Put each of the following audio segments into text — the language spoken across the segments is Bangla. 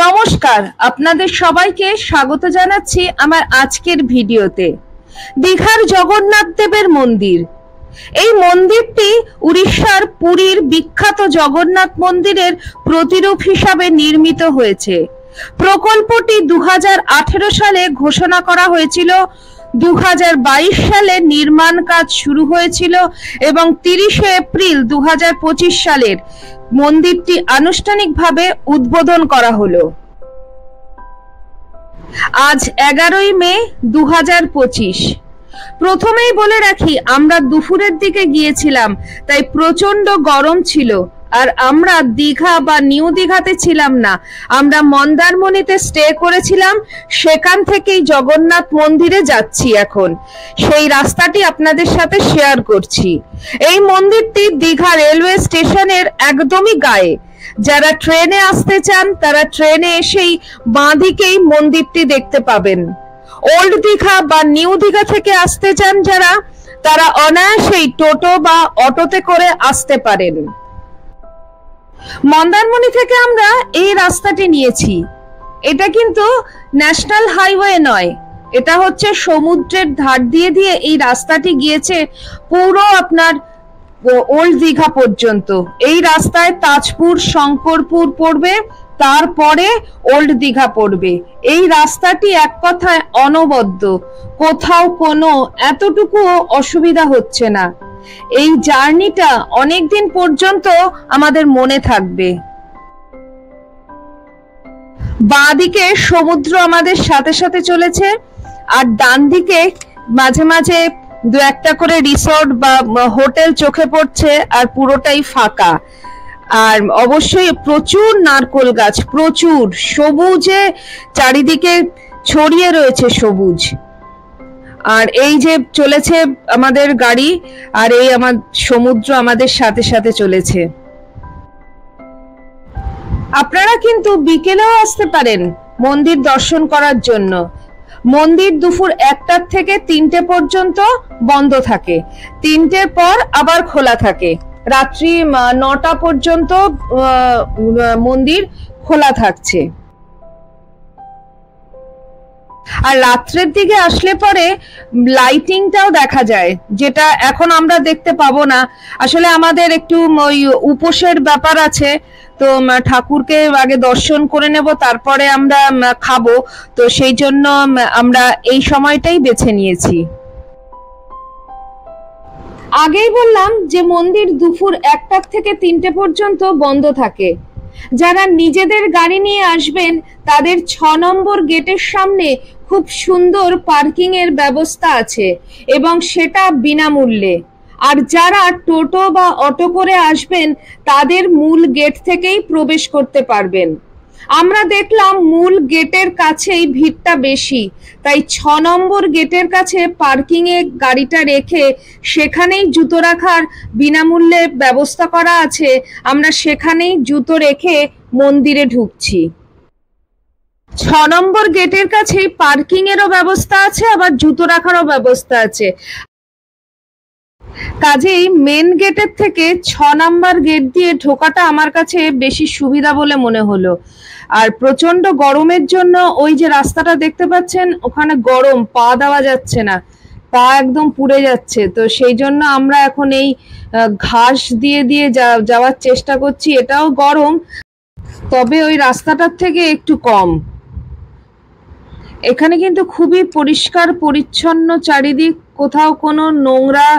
নমস্কার, আপনাদের সবাইকে স্বাগত জানাচ্ছি আমার আজকের ভিডিওতে। দীঘার জগন্নাথ দেবের মন্দির। এই মন্দিরটি উড়িষ্যার পুরীর বিখ্যাত জগন্নাথ মন্দিরের প্রতিরূপ হিসাবে নির্মিত হয়েছে। প্রকল্পটি 2018 সালে ঘোষণা করা হয়েছিল। 2022 সালে নির্মাণ কাজ শুরু হয়েছিল এবং 30শে এপ্রিল 2025 সালের মন্দিরটি আনুষ্ঠানিকভাবে উদ্বোধন করা হলো। আজ 11ই মে 2025। প্রথমেই বলে রাখি, আমরা দুপুরের দিকে গিয়েছিলাম, তাই প্রচন্ড গরম ছিল। আর আমরা দীঘা বা নিউ দীঘাতে ছিলাম না, আমরা মন্দারমণিতে স্টে করেছিলাম। সেখান থেকেই জগন্নাথ মন্দিরে যাচ্ছি এখন। সেই রাস্তাটি আপনাদের সাথে শেয়ার করছি। এই মন্দিরটি দীঘা রেলওয়ে স্টেশনের একদমই গায়ে। যারা ট্রেনে আসতে চান তারা ট্রেনে এসেই বাঁ দিকেই মন্দিরটি দেখতে পাবেন। ওল্ড দীঘা বা নিউ দীঘা থেকে আসতে চান যারা, তারা অনায়াসেই টোটো বা অটোতে করে আসতে পারেন। মন্দারমণি থেকে আমরা এই রাস্তাটি নিয়েছি। এটা কিন্তু ন্যাশনাল হাইওয়ে নয়, এটা হচ্ছে সমুদ্রের ধার দিয়ে দিয়ে এই রাস্তাটি গিয়েছে পুরো আপনার ওল্ড দীঘা পর্যন্ত। এই রাস্তায় তাজপুর, শঙ্করপুর পড়বে, তারপরে ওল্ড দীঘা পড়বে। এই রাস্তাটি এক কথায় অনবদ্য, কোথাও কোনো এতটুকু অসুবিধা হচ্ছে না। এই জার্নিটা অনেকদিন পর্যন্ত আমাদের মনে থাকবে। বাঁ দিকে সমুদ্র আমাদের সাথে সাথে চলেছে, আর ডান দিকে মাঝে মাঝে দু একটা করে রিসোর্ট বা হোটেল চোখে পড়ছে, আর পুরোটাই ফাঁকা। আর অবশ্যই প্রচুর নারকেল গাছ, প্রচুর সবুজে চারিদিকে ছড়িয়ে রয়েছে সবুজ। আর এই যে চলেছে আমাদের গাড়ি, আর এই আমার সমুদ্র আমাদের সাথে সাথে চলেছে। আপনারা কিন্তু বিকেলেও আসতে পারেন মন্দির দর্শন করার জন্য। মন্দির দুপুর 1টা থেকে 3টে পর্যন্ত বন্ধ থাকে, 3টের পর আবার খোলা থাকে। রাত্রি 9টা পর্যন্ত মন্দির খোলা থাকছে। আর রাত্রের দিকে আসলে পরে লাইটিংটাও দেখা যায়, যেটা এখন আমরা দেখতে পাবো না। আসলে আমাদের একটু ওই উপোসের ব্যাপার আছে, তো ঠাকুরকে আগে দর্শন করে নেব, তারপরে আমরা খাবো। তো সেই জন্য আমরা এই সময়টাই বেছে নিয়েছি। আগেই বললাম যে মন্দির দুপুর 1টা থেকে 3টে পর্যন্ত বন্ধ থাকে। যারা নিজেদের গাড়ি নিয়ে আসবেন তাদের 6 নম্বর গেটের সামনে খুব সুন্দর পার্কিং এর ব্যবস্থা আছে এবং সেটা বিনামূল্যে। আর যারা টোটো বা অটো করে আসবেন তাদের মূল গেট থেকেই প্রবেশ করতে পারবেন। আমরা দেখলাম মূল গেটের কাছেই ভিড়টা বেশি, তাই 6 নম্বর গেটের কাছে পার্কিং এ গাড়িটা রেখে সেখানেই জুতো রাখার বিনামূল্যে ব্যবস্থা করা আছে। আমরা সেখানেই জুতো রেখে মন্দিরে ঢুকছি। 6 নম্বর গেটের কাছেই পার্কিং এরও ব্যবস্থা আছে, আবার জুতো রাখারও ব্যবস্থা আছে। কাজেই মেন গেটের থেকে 6 নাম্বার গেট দিয়ে ঢোকাটা আমার কাছে বেশি সুবিধা বলে মনে হলো। আর প্রচন্ড গরমের জন্য ওই যে রাস্তাটা দেখতে পাচ্ছেন, ওখানে গরম, পা দেওয়া যাচ্ছে না, পা একদম পুড়ে যাচ্ছে। তো সেই জন্য আমরা এখন এই ঘাস দিয়ে দিয়ে যাওয়ার চেষ্টা করছি। এটাও গরম, তবে ওই রাস্তাটার থেকে একটু কম। এখানে কিন্তু খুবই পরিষ্কার পরিচ্ছন্ন চারিদিক, কোথাও কোনো নোংরা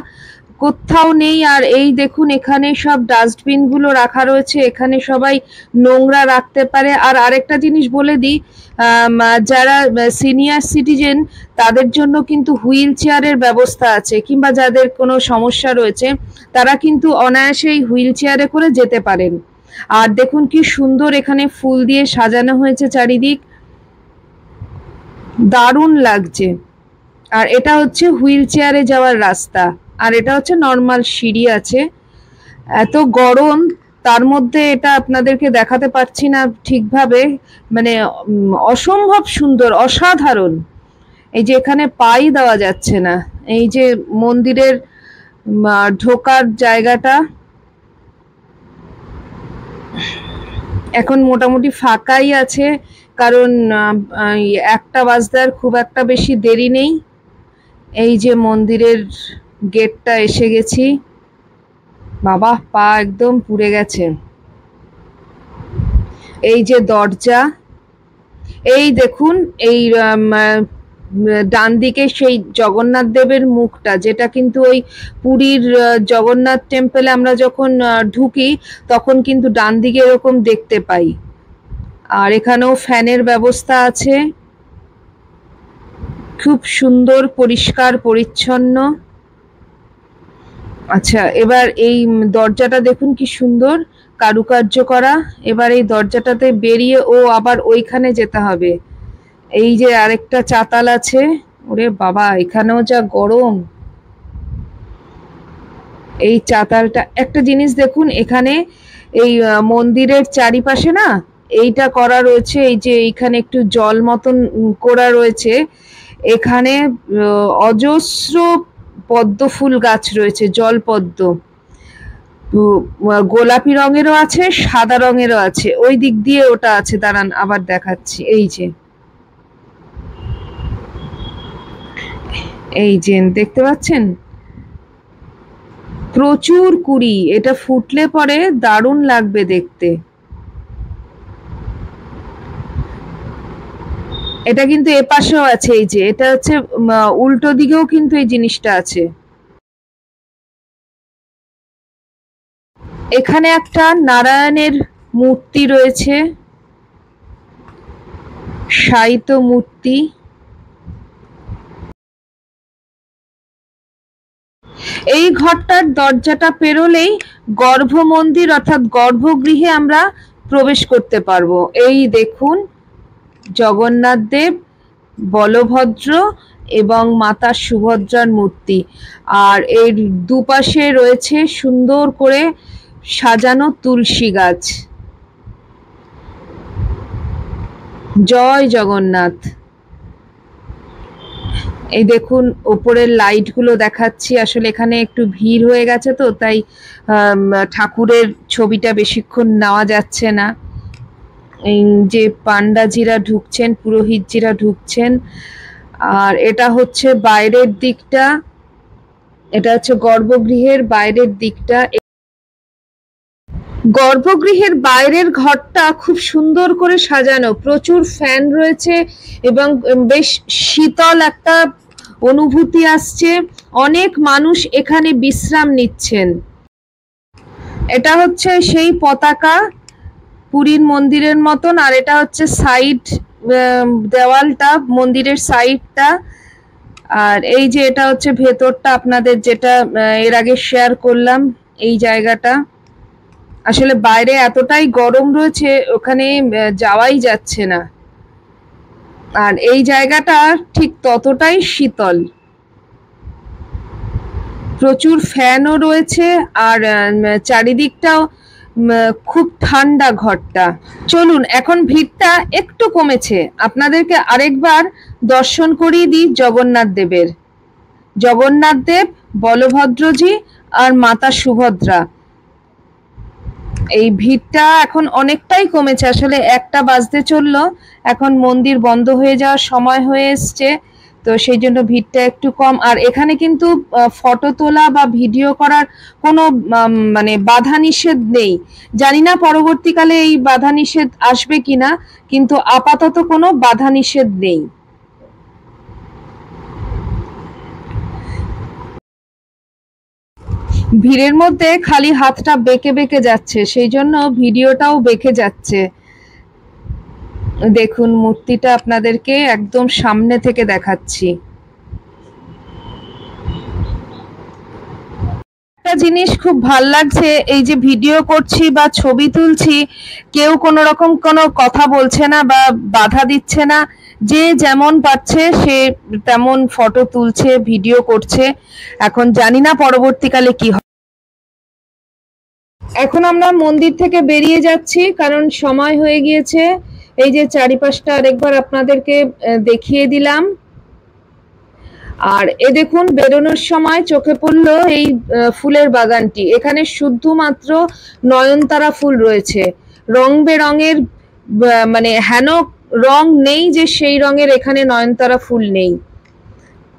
কোথাও নেই। আর এই দেখুন, এখানে সব ডাস্টবিন গুলো রাখা রয়েছে, এখানে সবাই নোংরা রাখতে পারে। আর আরেকটা জিনিস বলে দিই, যারা সিনিয়র সিটিজেন তাদের জন্য কিন্তু হুইল চেয়ারের ব্যবস্থা আছে, কিংবা যাদের কোনো সমস্যা রয়েছে তারা কিন্তু অনায়াসেই হুইল চেয়ারে করে যেতে পারেন। আর দেখুন কি সুন্দর এখানে ফুল দিয়ে সাজানো হয়েছে চারিদিক, দারুণ লাগছে। আর এটা হচ্ছে হুইল চেয়ারে যাওয়ার রাস্তা, আর এটা হচ্ছে নর্মাল সিঁড়ি আছে। এত গরম, তার মধ্যে এটা আপনাদেরকে দেখাতে পারছি না ঠিকভাবে, মানে অসম্ভব সুন্দর, অসাধারণ। এই যে এখানে পাই দেওয়া যাচ্ছে না, এই যে মন্দিরের ঢোকার জায়গাটা এখন মোটামুটি ফাঁকাই আছে, কারণ 1টা বাজতে আর খুব একটা বেশি দেরি নেই। এই যে মন্দিরের গেটটা এসে গেছি। বাবা, পা একদম পুড়ে গেছে। এই যে দরজা, এই দেখুন, এই ডান দিকে সেই জগন্নাথ দেবের মুখটা, যেটা কিন্তু ওই পুরীর জগন্নাথ টেম্পলে আমরা যখন ঢুকি তখন কিন্তু ডান দিকে এরকম দেখতে পাই। আর এখানেও ফ্যানের ব্যবস্থা আছে, খুব সুন্দর পরিষ্কার পরিচ্ছন্ন। আচ্ছা, এবার এই দরজাটা দেখুন কি সুন্দর কারুকার্য করা। এবার এই দরজাটাতে বেরিয়ে আবার ওইখানে যেতে হবে। এই যে আরেকটা চাতাল আছে, ওরে বাবা, এখানেও যা গরম। এই চাতালটা, একটা জিনিস দেখুন, এখানে এই মন্দিরের চারিপাশে না এইটা করা রয়েছে, এই যে এইখানে একটু জল মতন করা রয়েছে। এখানে অজস্র পদ্ম ফুল গাছ রয়েছে, জল পদ্ম। গোলাপি রঙেরও আছে, সাদা রঙেরও আছে। ওই দিক দিয়ে ওটা আছে, দাঁড়ান আবার দেখাচ্ছি। এই যে দেখতে পাচ্ছেন, প্রচুর কুড়ি। এটা ফুটলে পরে দারুণ লাগবে দেখতে। এটা কিন্তু এপাশেও আছে, এই যে এটা হচ্ছে উল্টো দিকেও কিন্তু এই জিনিসটা আছে। এখানে একটা নারায়ণের মূর্তি রয়েছে, শায়িত মূর্তি। এই ঘরটার দরজাটা পেরোলেই গর্ভ মন্দির অর্থাৎ গর্ভগৃহে আমরা প্রবেশ করতে পারবো। এই দেখুন, জগন্নাথ দেব, বলভদ্র এবং মাতা সুভদ্রার মূর্তি। আর এর দুপাশে রয়েছে সুন্দর করে সাজানো তুলসী গাছ। জয় জগন্নাথ। এই দেখুন, ওপরের লাইটগুলো দেখাচ্ছি। আসলে এখানে একটু ভিড় হয়ে গেছে, তো তাই ঠাকুরের ছবিটা বেশিক্ষণ নেওয়া যাচ্ছে না। এই যে পান্ডাজিরা ঢুকছেন, পুরোহিতজিরা ঢুকছেন। আর এটা হচ্ছে বাইরের দিকটা, এটা হচ্ছে গর্ভগৃহের বাইরের দিকটা। গর্ভগৃহের বাইরের ঘরটা খুব সুন্দর করে সাজানো, প্রচুর ফ্যান রয়েছে এবং বেশ শীতল একটা অনুভূতি আসছে। অনেক মানুষ এখানে বিশ্রাম নিচ্ছেন। এটা হচ্ছে সেই পতাকা, পুরীর মন্দিরের মতন। আর এটা হচ্ছে সাইড দেওয়ালটা, মন্দিরের সাইডটা। আর এই যে এটা হচ্ছে ভেতরটা, আপনাদের যেটা এর আগে শেয়ার করলাম, এই জায়গাটা। আসলে বাইরে এতটাই গরম রয়েছে, ওখানে যাওয়াই যাচ্ছে না। আর এই জায়গাটা ঠিক ততটাই শীতল, প্রচুর ফ্যানও রয়েছে। আর চারিদিকটাও খুব ঠান্ডা ঘরটা। চলুন, এখন ভিড়টা একটু কমেছে, আপনাদেরকে আরেকবার দর্শন করিয়ে দিই জগন্নাথ দেবের। জগন্নাথ দেব, বলভদ্রজি আর মাতা সুভদ্রা। এই ভিড়টা এখন অনেকটাই কমেছে। আসলে 1টা বাজতে চললো, এখন মন্দির বন্ধ হয়ে যাওয়ার সময় হয়ে এসছে, তো সেই জন্য ভিড়টা একটু কম। আর এখানে কিন্তু ফটো তোলা বা ভিডিও করার কোনো মানে বাধা নিষেধ নেই। জানি না পরবর্তীকালে এই বাধা নিষেধ আসবে কিনা, কিন্তু আপাতত কোনো বাধা নিষেধ নেই। ভিড়ের মধ্যে খালি হাতটা বেঁকে বেঁকে যাচ্ছে, সেই জন্য ভিডিওটাও বেঁকে যাচ্ছে। দেখুন, মূর্তিটা আপনাদেরকে একদম সামনে থেকে দেখাচ্ছি। একটা জিনিস খুব ভাল লাগছে, এই যে ভিডিও করছি বা ছবি তুলছি, কেউ কোনো রকম কোনো কথা বলছে না বা বাধা দিচ্ছে না। যে যেমন পাচ্ছে সে তেমন ফটো তুলছে, ভিডিও করছে। এখন জানি না পরবর্তীকালে কি হবে। এখন আমরা মন্দির থেকে বেরিয়ে যাচ্ছি, কারণ সময় হয়ে গিয়েছে। এই যে চারিপাশটা আরেকবার আপনাদেরকে দেখিয়ে দিলাম। আর এ দেখুন, বেরোনোর সময় চোখে পড়লো এই ফুলের বাগানটি। এখানে শুধুমাত্র নয়নতারা ফুল রয়েছে, রং বেরঙের মানে হেন রং নেই যে সেই রঙের এখানে নয়নতারা ফুল নেই।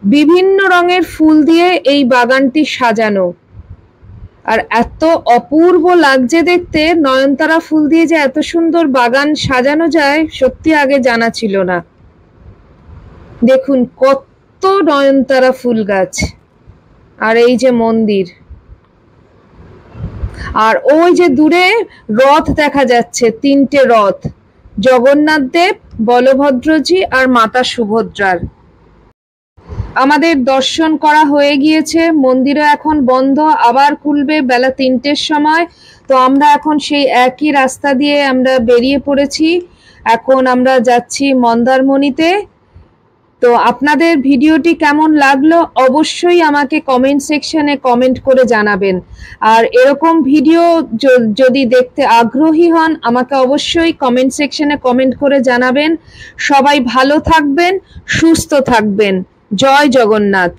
বিভিন্ন রঙের ফুল দিয়ে এই বাগানটি সাজানো, আর এত অপূর্ব লাগছে দেখতে। নয়নতারা ফুল দিয়ে যে এত সুন্দর বাগান সাজানো যায় সত্যি আগে জানা ছিল না। দেখুন কত নয়নতারা ফুল গাছ, আর এই যে মন্দির, আর ওই যে দূরে রথ দেখা যাচ্ছে, তিনটে রথ, জগন্নাথ দেব, বলভদ্রজি আর মাতা সুভদ্রার। আমাদের দর্শন করা হয়ে গিয়েছে, মন্দিরও এখন বন্ধ, আবার খুলবে বেলা 3টের সময়। তো আমরা এখন সেই একই রাস্তা দিয়ে আমরা বেরিয়ে পড়েছি। এখন আমরা যাচ্ছি মন্দারমণিতে। তো আপনাদের ভিডিওটি কেমন লাগলো অবশ্যই আমাকে কমেন্ট সেকশনে কমেন্ট করে জানাবেন। আর এরকম ভিডিও যদি দেখতে আগ্রহী হন আমাকে অবশ্যই কমেন্ট সেকশনে কমেন্ট করে জানাবেন। সবাই ভালো থাকবেন, সুস্থ থাকবেন। জয় জগন্নাথ।